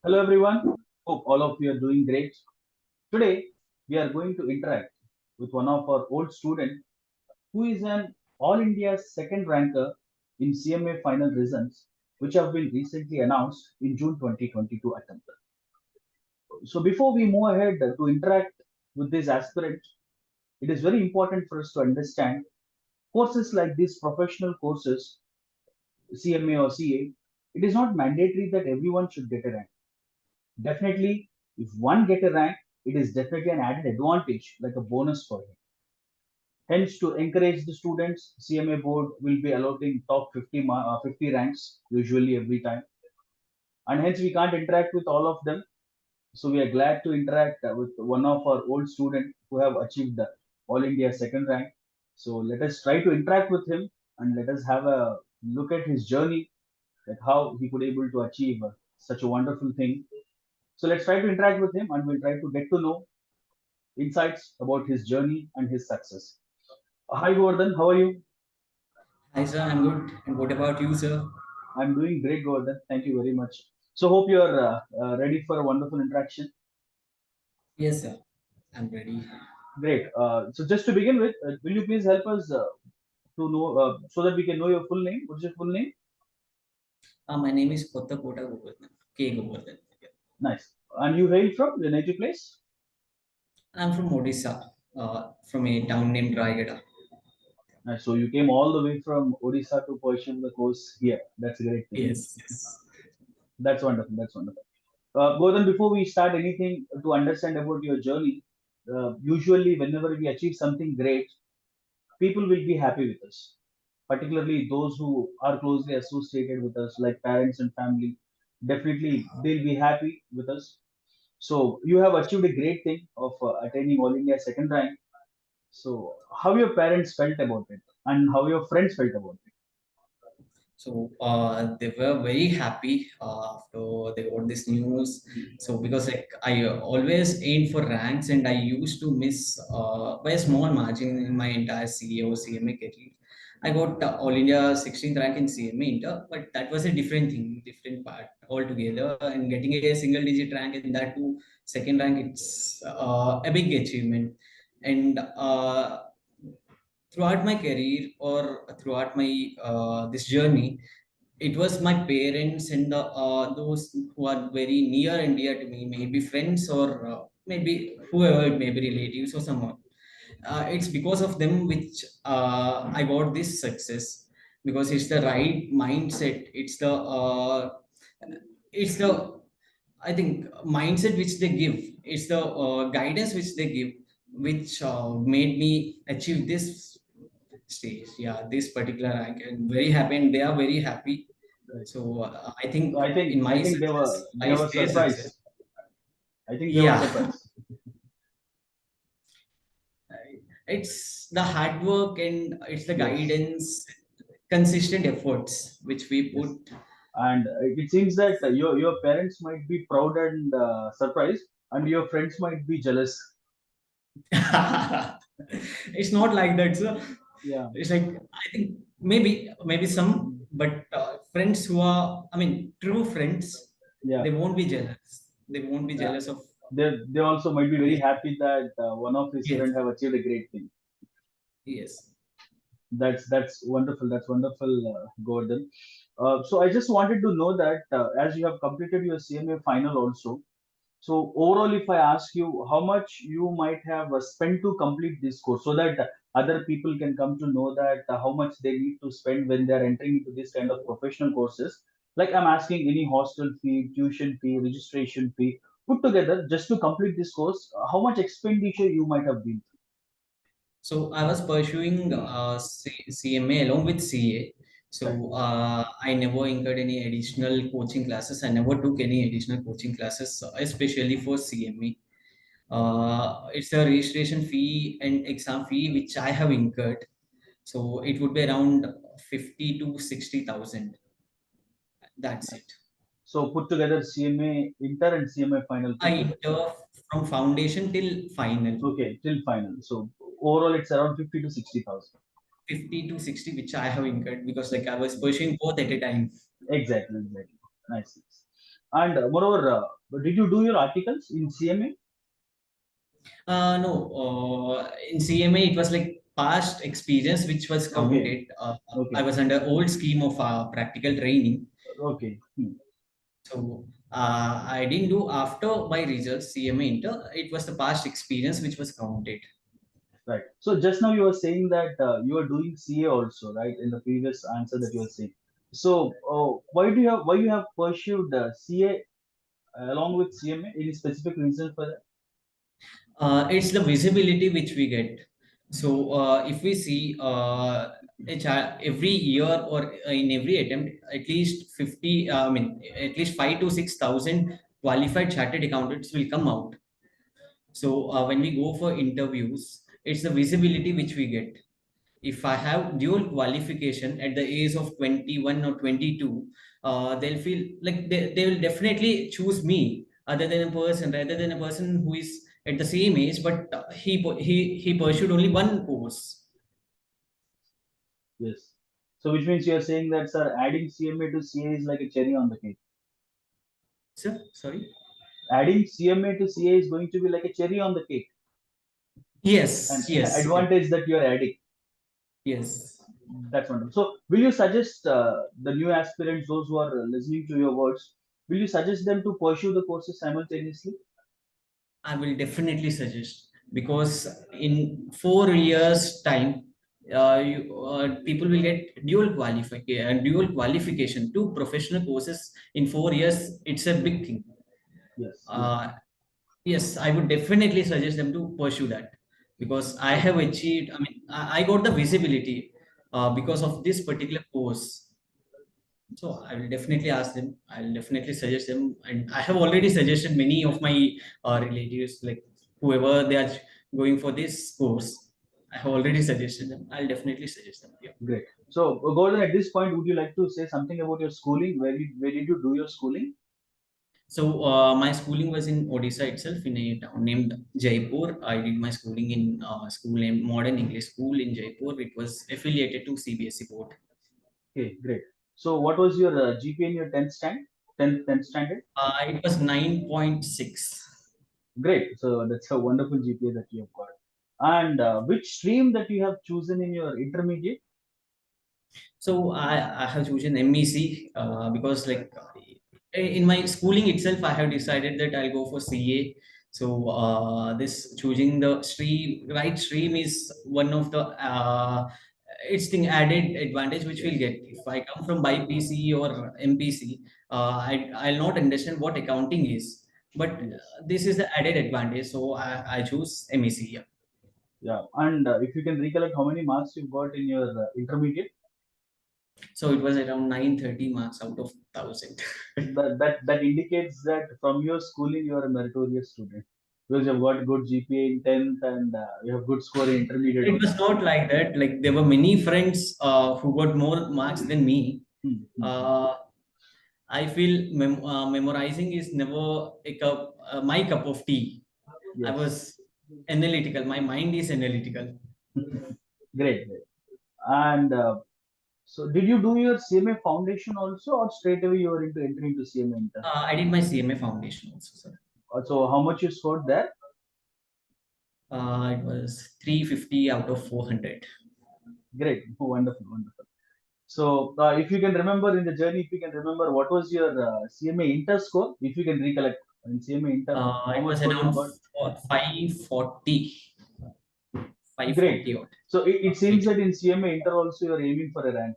Hello everyone. Hope all of you are doing great. Today we are going to interact with one of our old student who is an All India second ranker in CMA final results which have been recently announced in June 2022 attempt. So before we move ahead to interact with this aspirant, it is very important for us to understand courses like these professional courses, CMA or CA, it is not mandatory that everyone should get a rank. Definitely, if one get a rank, it is definitely an added advantage, like a bonus for him. Hence, to encourage the students, CMA board will be allotting top 50 ranks usually every time, and hence we can't interact with all of them. So we are glad to interact with one of our old students who have achieved the All India second rank. So let us try to interact with him and let us have a look at his journey, like how he could able to achieve such a wonderful thing. So let's try to interact with him and we'll try to get to know insights about his journey and his success. Hi, Gordon. How are you? Hi, sir. I'm good. And what about you, sir? I'm doing great, Gordon. Thank you very much. So, hope you're ready for a wonderful interaction. Yes, sir. I'm ready. Great. So, just to begin with, will you please help us to know so that we can know your full name? What's your full name? My name is Kota Kota Govardhan. K. Govardhan. Yeah. Nice. And you hail from your native place? I'm from Odisha, from a town named Raigada. Nice. So, you came all the way from Odisha to pursue the course here. That's a great thing. Yes, yes. That's wonderful. That's wonderful. Gordon, before we start anything to understand about your journey, usually whenever we achieve something great, people will be happy with us, particularly those who are closely associated with us, like parents and family. Definitely, they'll be happy with us. So you have achieved a great thing of attaining All India second rank. So how your parents felt about it, and how your friends felt about it? So they were very happy after they got this news. So because like I always aimed for ranks and I used to miss by a small margin in my entire CA or CMA career. I got All India 16th rank in CMA Inter, but that was a different thing, different part altogether. And getting a single digit rank in that too, second rank, it's a big achievement. And throughout my career or throughout my this journey, it was my parents and those who are very near and dear to me, maybe friends or maybe whoever it may be, relatives or someone. It's because of them which I got this success, because it's the right mindset. It's the I think mindset which they give. It's the guidance which they give, which made me achieve this stage. Yeah, this particular rank, and very happy, and they are very happy. Right. So I So think I think in I my think success they lies were their success. surprised. I think they were Yeah, surprised. it's the hard work and it's the Yes. guidance, consistent efforts which we Yes. put. And it seems that your parents might be proud and surprised, and your friends might be jealous. It's not like that, sir. Yeah. It's like I think maybe some, but friends who are, I mean, true friends, Yeah. they won't be jealous. They won't be Yeah. jealous of They also might be very this. happy that one of his Yes, friends have achieved a great thing. yes. That's wonderful. That's wonderful, Gordon. So I just wanted to know that as you have completed your CMA final also. So overall, if I ask you how much you might have spent to complete this course, so that other people can come to know that how much they need to spend when they are entering into this kind of professional courses. Like I'm asking any hostel fee, tuition fee, registration fee, put together just to complete this course, how much expenditure you might have been So I was pursuing CMA along with CA. through. So I never incurred any additional coaching classes. I never took any additional coaching classes, especially for CMA. It's a registration fee and exam fee which I have incurred. So it would be around 50 to 60,000. That's Nice. it. So put together CMA inter and CMA final put I together. from foundation till final. Okay, till final. So overall, it's around 50 to 60,000. 50 to 60 which I have incurred, because like I was pursuing both at a time. Exactly, exactly. Nice, nice. And moreover, did you do your articles in CMA? No, in CMA it was like past experience which was Okay, counted. I okay, was under old scheme of practical training. okay. Hmm. So I didn't do after my results CMA inter. It was the past experience which was counted. Right. So just now you were saying that you are doing CA also, right? In the previous answer that you were saying. So why you have pursued CA along with CMA? Any specific reason for that? It's the visibility which we get. So if we see every year or in every attempt, at least 50, I mean, at least 5 to 6 thousand qualified chartered accountants will come out. So when we go for interviews, it's the visibility which we get. If I have dual qualification at the age of 21 or 22, they'll feel like they will definitely choose me other than a person, rather than a person who is at the same age, but he pursued only one course. Yes. So which means you are saying that, sir, adding CMA to CA is like a cherry on the cake. Sir, sorry. Adding CMA to CA is going to be like a cherry on the cake, an Yes, yes, yes, advantage that you are adding. yes. That's wonderful. So, will you suggest the new aspirants, those who are listening to your words, will you suggest them to pursue the courses simultaneously? I will definitely suggest, because in 4 years time, people will get dual qualification. Two professional courses in 4 years. It's a big thing. Yes, yes, Uh, yes, I would definitely suggest them to pursue that, because I yes, have achieved. I mean, I got the visibility because of this particular course. So I will definitely ask them. I'll definitely suggest them, and I have already suggested many of my relatives, like whoever they are going for this course. I have already suggested them. I'll definitely suggest them. Yeah. great. So, Gordon, at this point, would you like to say something about your schooling? Where did you do your schooling? So my schooling was in Odisha itself, in a town named Jaipur. I did my schooling in school named Modern English School in Jaipur. It was affiliated to CBSE board. Okay, great. So, what was your GPA in your 10th standard? It was 9.6. Great. So, that's a wonderful GPA that you have got. And which stream that you have chosen in your intermediate? So I have chosen MEC because like in my schooling itself, I have decided that I'll go for CA. So this choosing the right stream is one of the it's the added advantage which we'll Yes, get. If I come from BPC or MPC, I'll not understand what accounting is. But yes. this is the added advantage. So I choose MEC. Yeah. Yeah. And if you can recollect how many marks you got in your intermediate, So it was around 930 marks out of 1,000. that indicates that from your schooling you are a meritorious student because you've got good GPA in 10th and you have good score in intermediate It was also. not like that. Like there were many friends who got more marks than me. Hmm, hmm, hmm. Uh, I feel memorizing is never my cup of tea. I Yes. was analytical. My mind is analytical. Great, great. And so did you do your CMA foundation also or straight away you were into entering into CMA inter? I did my CMA foundation also, sir. So how much you scored there? It was 350 out of 400. Great. Wonderful, wonderful. So, if you can remember in the journey, if you can remember what was your CMA Inter score, if you can recollect in CMA Inter, how It much was score you around got? 540, Great, 540 great. odd. So it seems It, that in CMA Inter also you are aiming for a rank.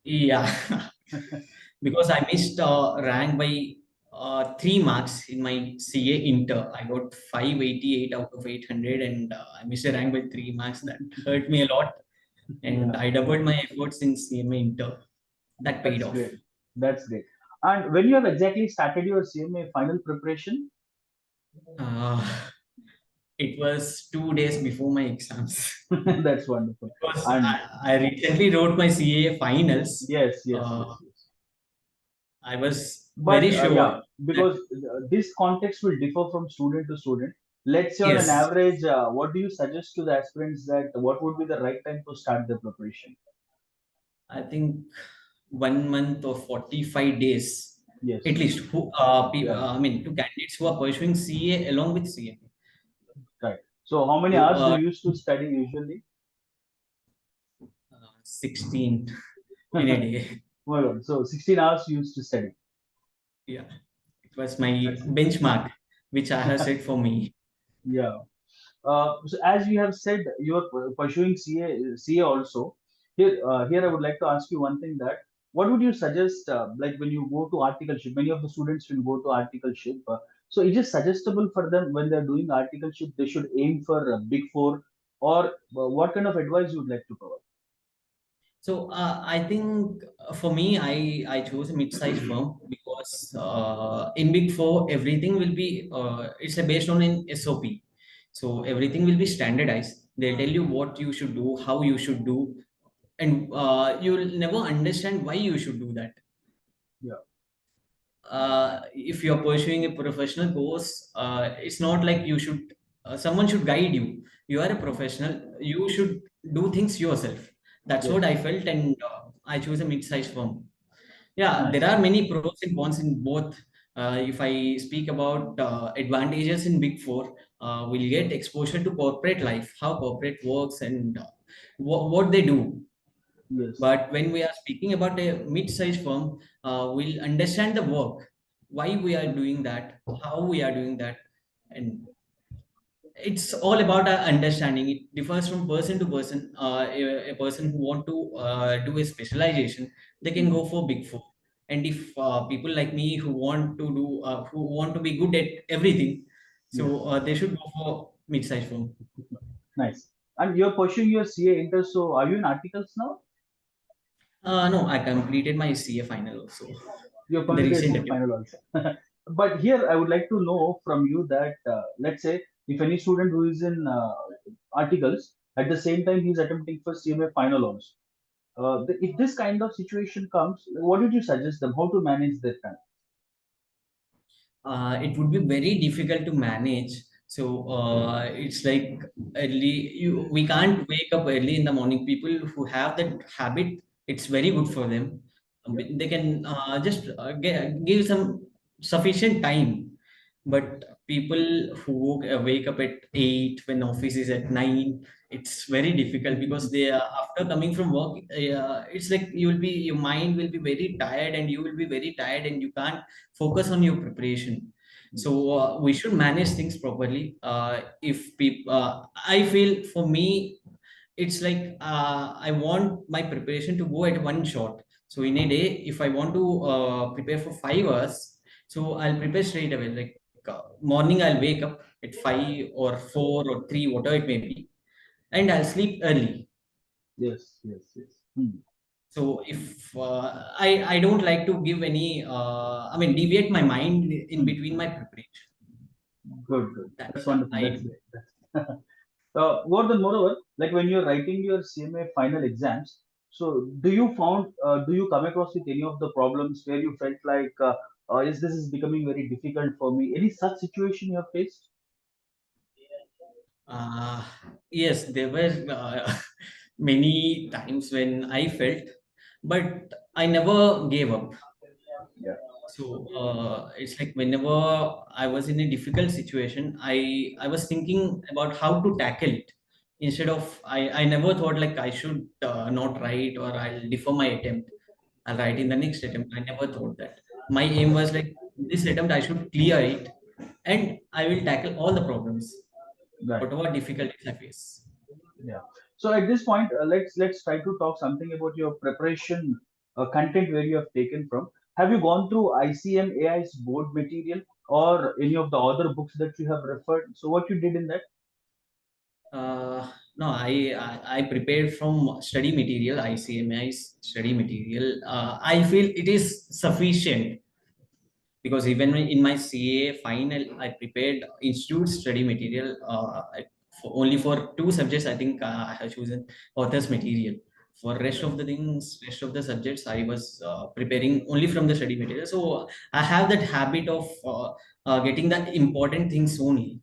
yeah. Because I missed rank by 3 marks in my CA Inter. I got 588 out of 800, and I missed a rank by 3 marks. That hurt me a lot, and Yeah, I doubled my efforts in CMA Inter. That paid that's off. great. That's great. And when you have exactly started your CMA final preparation, Uh, it was 2 days before my exams. that's wonderful. Because And I recently wrote my CA finals. yes, yes, Uh, yes, yes. I was But very sure yeah, that because this context will differ from student to student. Let's say on an yes, average, what do you suggest to the aspirants that what would be the right time to start the preparation? I think 1 month or 45 days. Yes. At least who Yeah. I mean, to candidates who are pursuing CA along with CMA. Right. So how many So hours do you used to study usually? 16 in a day. Well, so 16 hours you used to study. Yeah, it was my That's benchmark, which I have set for me. yeah. So as you have said, you are pursuing CA also. Here I would like to ask you one thing that what would you suggest, like when you go to articleship, many of the students will go to articleship. So is it suggestible for them when they're doing articleship, they should aim for Big Four, or what kind of advice you would like to provide? So I think for me, I chose a mid-sized firm because in Big Four everything will be it's based on an SOP. So everything will be standardized. They'll tell you what you should do, how you should do, and you'll never understand why you should do that. Yeah. If you're pursuing a professional course, it's not like you should someone should guide you. You are a professional, you should do things yourself. That's what Yes. I felt, and I chose a mid-sized firm. Yeah, there Nice. are many pros and cons in both. If I speak about advantages in Big Four, we'll get exposure to corporate life, how corporate works, and what they do. Yes. But when we are speaking about a mid-sized firm, we'll understand the work, why we are doing that, how we are doing that, and it's all about our understanding. It differs from person to person. A person who want to do a specialization, they can Hmm. go for Big Four. And if people like me who want to be good at everything, Yes. so they should go for mid-sized firm. Nice. And you're pursuing your CA inter, so are you in articles now? No, I completed my CA final also You're in the completed recent CA attempt. final also. But here I would like to know from you that let's say if any student who is in articles at the same time he's attempting for CMA final also. If this kind of situation comes, what would you suggest them? How to manage that time? It would be very difficult to manage. So it's like we can't wake up early in the morning. People who have that habit, it's very good for them. Yeah. They can just give some sufficient time. But people who wake up at 8 when office is at 9, it's very difficult because they are after coming from work. It's like your mind will be very tired, and you will be very tired, and you can't focus on your preparation. Yes. So we should manage things properly. If people, I feel for me, it's like I want my preparation to go at one shot. So in a day, if I want to prepare for 5 hours, so I'll prepare straight away. Like morning, I'll wake up at 5 or 4 or 3, whatever it may be, and I'll sleep early. Yes. Yes. Yes. Hmm. So if I don't like to give any I mean deviate my mind in Hmm. between my preparation. Good. Good. That's That's what wonderful. I That's do. great. More than moreover, like when you're writing your CMA final exams, so do you come across with any of the problems where you felt like, is this is becoming very difficult for me? Any such situation you have faced? Uh, yes, there were many times when I felt, but I never gave up. Yeah. So it's like whenever I was in a difficult situation, I was thinking about how to tackle it. Instead of I never thought like I should not write or I'll defer my attempt. I'll write in the next attempt. I never thought that. My aim was like this attempt I should clear it, and I will tackle all the problems, Right. whatever difficulties I face. Yeah. So at this point, let's try to talk something about your preparation content where you have taken from. Have you gone through ICMAI's board material or any of the other books that you have referred? So what you did in that? No, I prepared from study material, ICMI's study material. I feel it is sufficient because even in my CA final, I prepared institute study material only for two subjects. I think I have chosen author's material. For rest of the things, rest of the subjects, I was preparing only from the study material. So I have that habit of getting the important things only.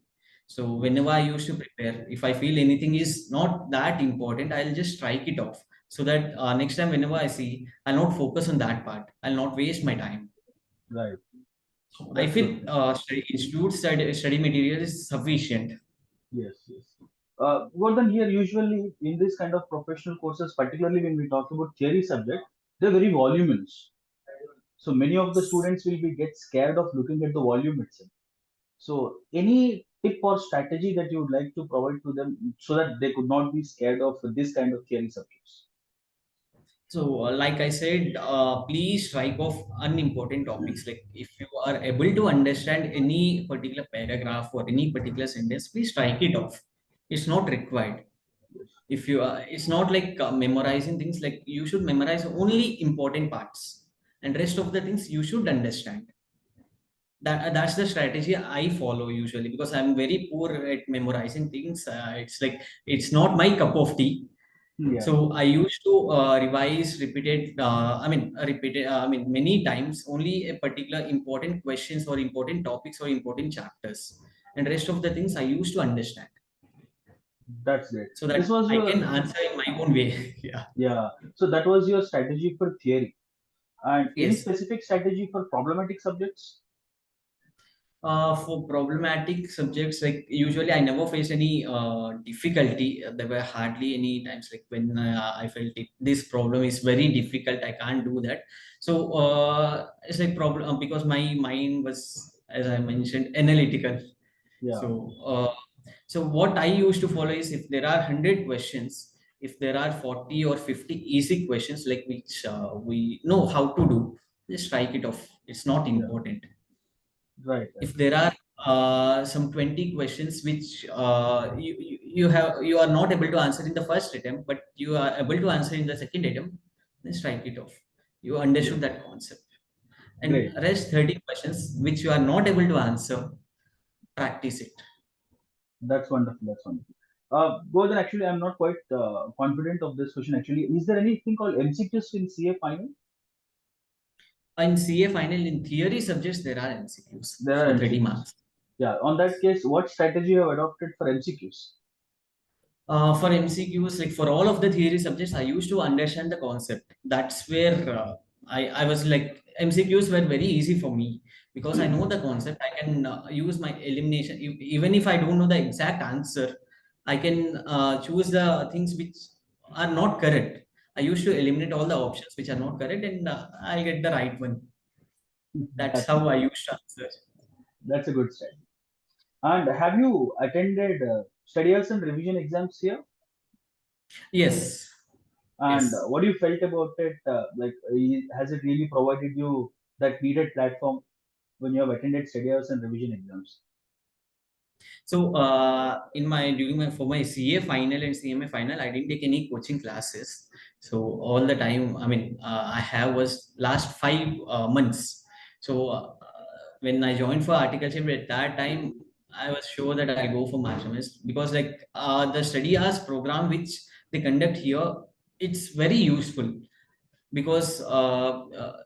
So Yes. whenever I used to prepare, if I feel anything is not that important, I'll just strike it off so that next time whenever I see, I'll not focus on that part. I'll not waste my time. Right. So I That's feel good. institute study material is sufficient. Yes, yes. Well, then here usually in this kind of professional courses, particularly when we talk about theory subject, they're very voluminous. So many of the students will be get scared of looking at the volume itself. So any tip or strategy that you would like to provide to them so that they could not be scared of this kind of theory subjects? So, like I said, please strike off unimportant topics. Like if you are able to understand any particular paragraph or any particular sentence, please strike it off. It's not required. Yes. If you are, it's not like memorizing things. Like you should memorize only important parts, and rest of the things you should understand. That's the strategy I follow usually because I'm very poor at memorizing things. It's like it's not my cup of tea. Yeah, So I used to revise, many times only a particular important questions or important topics or important chapters, and rest of the things I used to understand that's great. so that This was I can your answer in my own way. Yeah. yeah. So that was your strategy for theory. And any Yes. specific strategy for problematic subjects? For problematic subjects, like usually I never faced any difficulty. There were hardly any times like when I felt this problem is very difficult. I can't do that. So it's like problem because my mind was, as I mentioned, analytical. Yeah, So so what I used to follow is if there are 100 questions, if there are 40 or 50 easy questions like which we know how to do, just strike it off. It's not yeah, important. right, If right. there are some 20 questions which you are not able to answer in the first attempt but you are able to answer in the second attempt, then strike it off. You Yes, understood that concept. And great. rest 30 questions which you are not able to answer, practice it. That's wonderful. That's wonderful. Gordon, actually, I'm not quite confident of this question. Actually, is there anything called MCQs in CA final? In CA final, in theory subjects there are MCQs There are for 30 MCQs. marks. Yeah. On that case, what strategy you have adopted for MCQs? For MCQs, like for all of the theory subjects, I used to understand the concept. That's where I was like, MCQs were very easy for me because I know the concept. I can use my elimination. Even if I don't know the exact answer, I can choose the things which are not correct. I used to eliminate all the options which are not correct and I'll get the right one. That's That's how I nice. used to answer. That's a good strategy. And have you attended study hours and revision exams here? Yes, And yes. what do you felt about it? Has it really provided you that needed platform when you have attended study hours and revision exams? So in my during my for my CA final and CMA final, I didn't take any coaching classes. So all the time, I mean, I have was last 5 months. So when I joined for articleship at that time, I was sure that I'll go for masterminds because like the study hours program which they conduct here, it's very useful because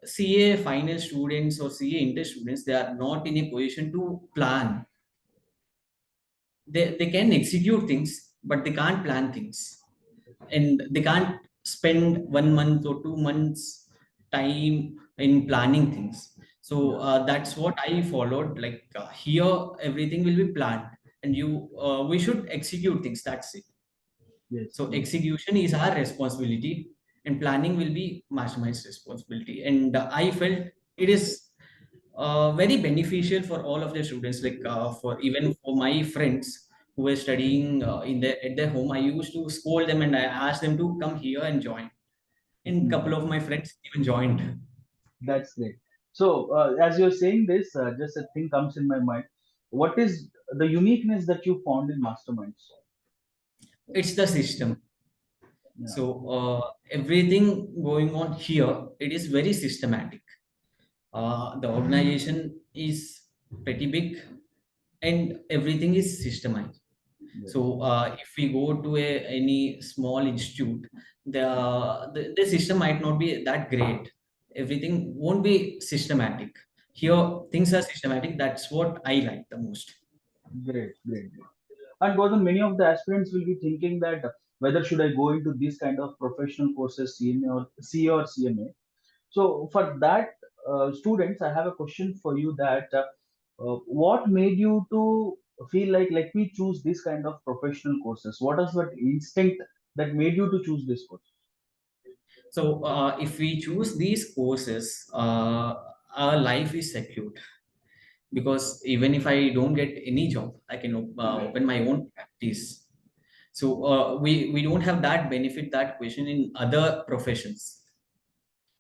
CA final students or CA inter students, they are not in a position to plan. They can execute things but they can't plan things and they can't spend 1 month or 2 months time in planning things. So Yeah. that's what I followed. Like here everything will be planned and you we should execute things, that's it. Yes. So Yes. execution is our responsibility and planning will be mastermind's responsibility. And I felt it is very beneficial for all of the students. Like for even for my friends who were studying in their at their home, I used to scold them and I asked them to come here and join. And couple of my friends even joined. That's great. So, as you're saying this, just a thing comes in my mind. What is the uniqueness that you found in masterminds? It's the system. Yeah. So everything going on here, it is very systematic. The organization is pretty big and everything is systemized. Yes. So if we go to any small institute, the system might not be that great. Everything won't be systematic. Yeah. Here, things are systematic. That's what I like the most. Great. Great. Great. And Gautam, many of the aspirants will be thinking that whether should I go into this kind of professional courses, CMA or CA or CMA. So for that, students, I have a question for you that what made you to feel like let me choose this kind of professional courses? What is that instinct that made you to choose this course? So if we choose these courses, our life is secured, because even if I don't get any job, I can open my own practice. So we don't have that benefit, that question in other professions.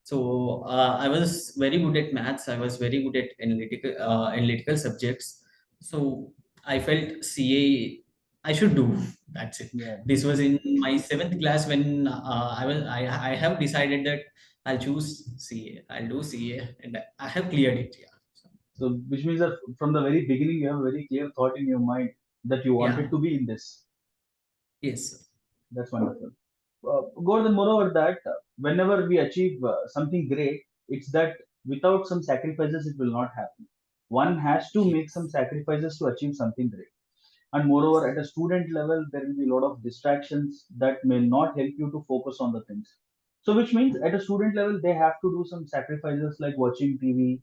So I was very good at maths. I was very good at analytical subjects. So I felt CA I should do. That's it. Yeah. This was in my seventh class when I have decided that I'll choose CA. I'll do CA, and I have cleared it. Yeah. So, So, which means that from the very beginning, you have a very clear thought in your mind that you wanted yeah. to be in this. Yes. That's wonderful. Gordon, moreover, that whenever we achieve something great, it's that without some sacrifices, it will not happen. One has to make some Yes. sacrifices to achieve something great. And moreover, at a student level, there will be a lot of distractions that may not help you to focus on the things. So, which means at a student level, they have to do some sacrifices like watching TV,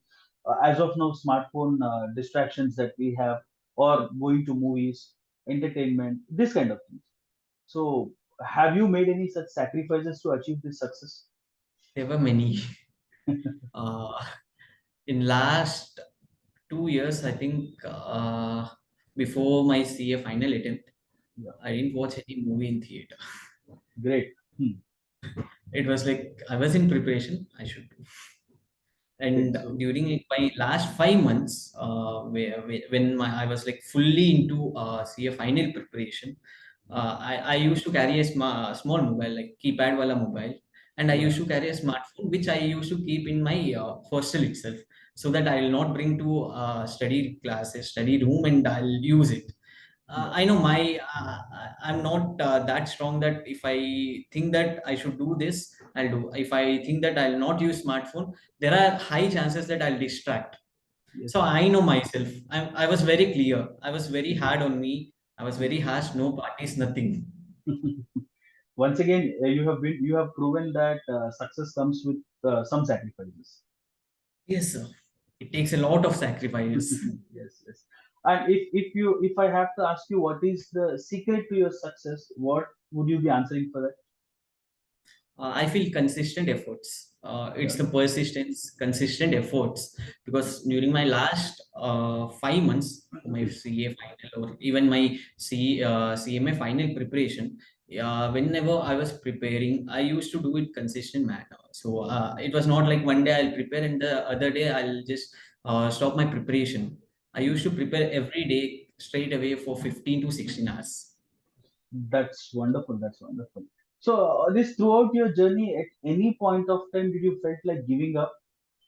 as of now, smartphone distractions that we have, or going to movies, entertainment, this kind of things. So, have you made any such sacrifices to achieve this success? There were many. Uh, in last 2 years, I think, before my CA final attempt, Yeah, I didn't watch any movie in theater. great. It was like I was in preparation. I should do. Great. And So, during my last 5 months, when I was like fully into CA final preparation, I used to carry a small mobile, like keypad wala mobile, and I yeah, used to carry a smartphone which I used to keep in my hostel itself, so that I will not bring to study classes, study room, and I'll use it. yeah, I know I'm not that strong that if I think that I should do this, I'll do. If I think that I'll not use smartphone, there are high chances that I'll distract. yes. So I know myself. I was very clear. I was very hard on me. I was very harsh. No parties, nothing. Once again, you have proven that success comes with some sacrifices. Yes, sir. It takes a lot of sacrifice. Yes, yes. And if I have to ask you what is the secret to your success, what would you be answering for that? I feel consistent efforts. Yeah, It's the persistence, consistent efforts. Because during my last 5 months for my CA final, or even my CMA final preparation, whenever I was preparing, I used to do it consistent manner. So it was not like one day I'll prepare and the other day I'll just stop my preparation. I used to prepare every day straight away for 15 to 16 hours. that's wonderful. That's wonderful. So this throughout your journey, at any point of time, did you felt like giving up?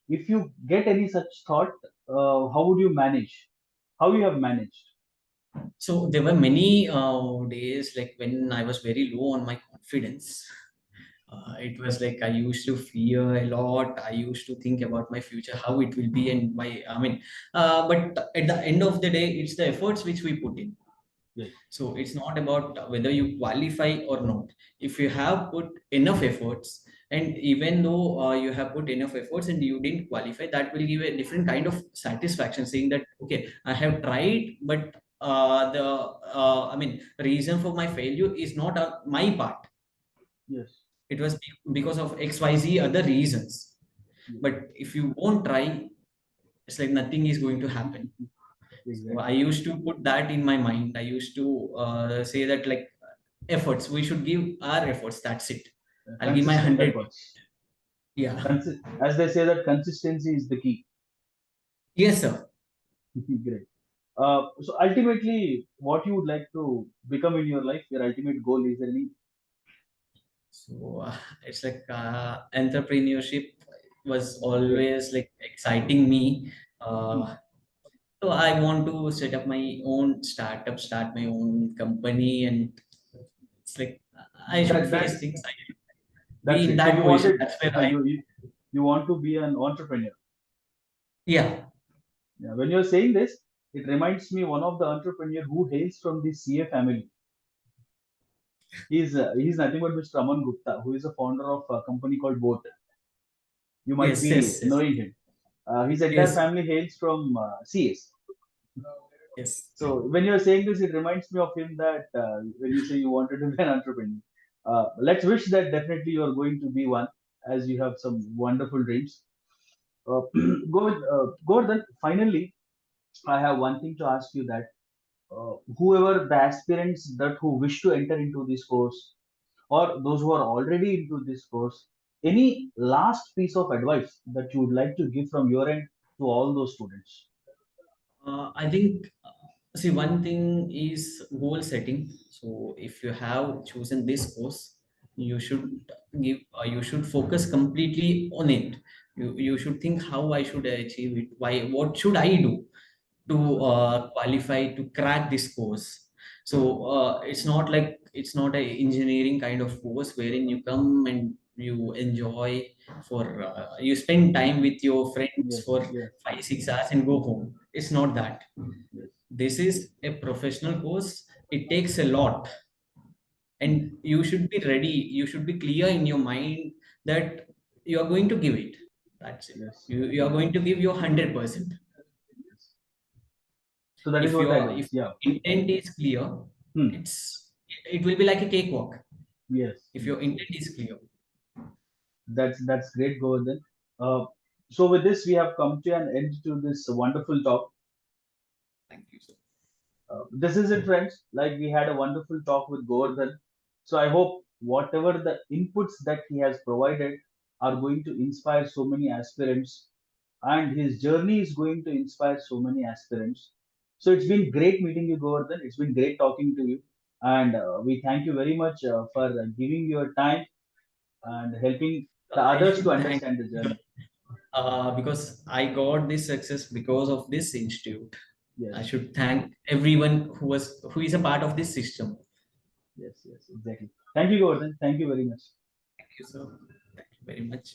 If you get any such thought, how would you manage? How you have managed? So there were many days like when I was very low on my confidence. It was like I used to fear a lot. I used to think about my future, how it will be, and but at the end of the day, it's the efforts which we put in. Yes, So it's not about whether you qualify or not. If you have put enough efforts, and even though you have put enough efforts and you didn't qualify, that will give a different kind of satisfaction, saying that okay, I have tried, but reason for my failure is not my part. yes, It was because of XYZ other reasons. yes. But if you won't try, it's like nothing is going to happen. So I Exactly. used to put that in my mind. I used to say that like efforts, we should give our efforts. That's it. I'll give my Consistent 100. efforts. Yeah. As they say that consistency is the key. Yes, sir. Great. So ultimately, what you would like to become in your life, your ultimate goal is there any? So it's like entrepreneurship was Great. always like exciting me. Hmm. Uh, so I want to set up my own startup, start my own company, and it's like I should That face that's things. I be that's in it. So that you position. wanted That's where I. you want to be an entrepreneur. Yeah. Yeah. When you're saying this, it reminds me one of the entrepreneur who hails from the CA family. He's nothing but Mr. Aman Gupta, who is a founder of a company called Boat. You might Yes. be Yes. Yes. knowing him. His entire Yes, family hails from CS. yes. So when you're saying this, it reminds me of him that when you say you wanted to be an entrepreneur. Let's wish that definitely you are going to be one, as you have some wonderful dreams. Uh, Gordon, finally, I have one thing to ask you that whoever the aspirants that who wish to enter into this course or those who are already into this course, any last piece of advice that you would like to give from your end to all those students? I think, see, one thing is goal setting. So if you have chosen this course, you should you should focus completely on it. You should think how I should achieve it. Why? What should I do to qualify to crack this course? So it's not a engineering kind of course wherein you come and you enjoy for you spend time with your friends Yes, for yes, 5 6 hours and go home. It's not that. yes, This is a professional course. It takes a lot, and you should be ready. You should be clear in your mind that you are going to give it. That's it. yes, You are going to give your 100%. yes. So that is what the If advice. Yeah. your intent is clear, Hmm. it will be like a cakewalk Yes. if your intent is clear. That's great, Govardhan. Uh, so with this, we have come to an end to this wonderful talk. Thank you, sir. This is it, friends. Like we had a wonderful talk with Govardhan. So I hope whatever the inputs that he has provided are going to inspire so many aspirants, and his journey is going to inspire so many aspirants. So it's been great meeting you, Govardhan. It's been great talking to you, and we thank you very much for giving your time and helping the I others to should thank understand the journey. because I got this success because of this institute. I Yes, should thank everyone who is a part of this system. yes, yes, exactly. Thank you, Gordon. Thank you very much. Thank you, sir. Thank you very much.